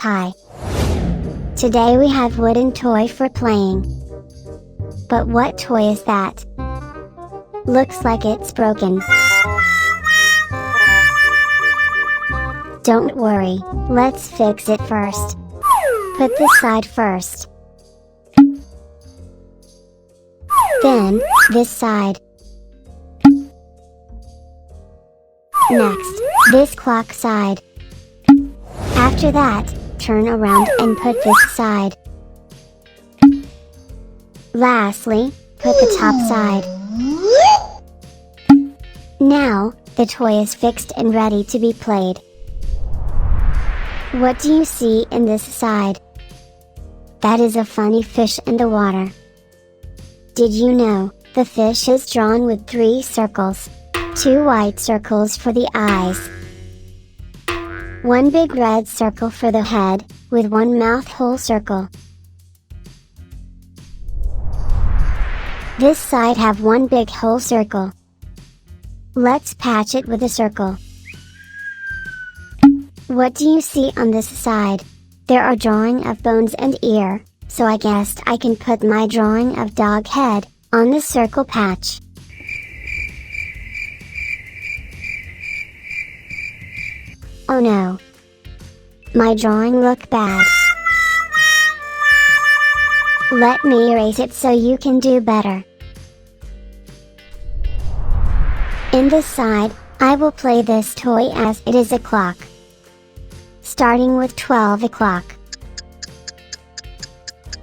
pie. Today we have wooden toy for playing. But what toy is that? Looks like it's broken. Don't worry, let's fix it first. Put this side first. Then, this side. Next, this clock side. After that, turn around and put this side. Lastly, put the top side. Now, the toy is fixed and ready to be played. What do you see in this side? That is a funny fish in the water. Did you know, the fish is drawn with 3 circles, 2 white circles for the eyes, 1 big red circle for the head, with 1 mouth hole circle. This side have 1 big hole circle. Let's patch it with a circle. What do you see on this side? There are drawing of bones and ear, so I guessed I can put my drawing of dog head on the circle patch. Oh no! My drawing look bad. Let me erase it so you can do better. In this side, I will play this toy as it is a clock. Starting with 12 o'clock.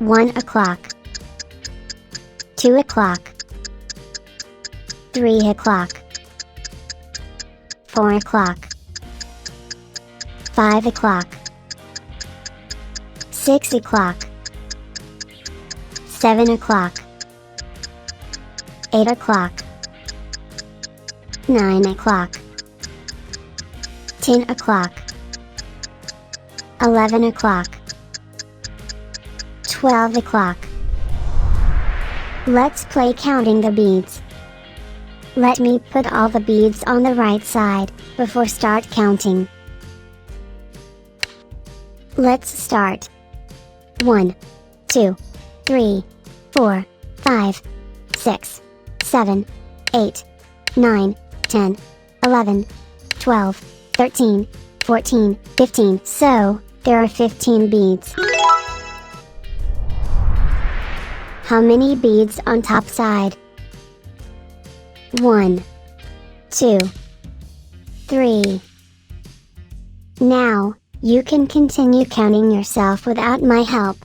1 o'clock. 2 o'clock. 3 o'clock. 4 o'clock. 5 o'clock. 6 o'clock. 7 o'clock. 8 o'clock. 9 o'clock. 10 o'clock. 11 o'clock. 12 o'clock. Let's play counting the beads. Let me put all the beads on the right side, before start counting. Let's start. 1, 2, 3, 4, 5, 6, 7, 8, 9, 10, 11, 12, 13, 14, 15. So, there are 15 beads. How many beads on top side? 1, 2, 3. Now, you can continue counting yourself without my help.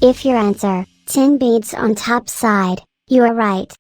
If your answer, 10 beads on top side, you are right.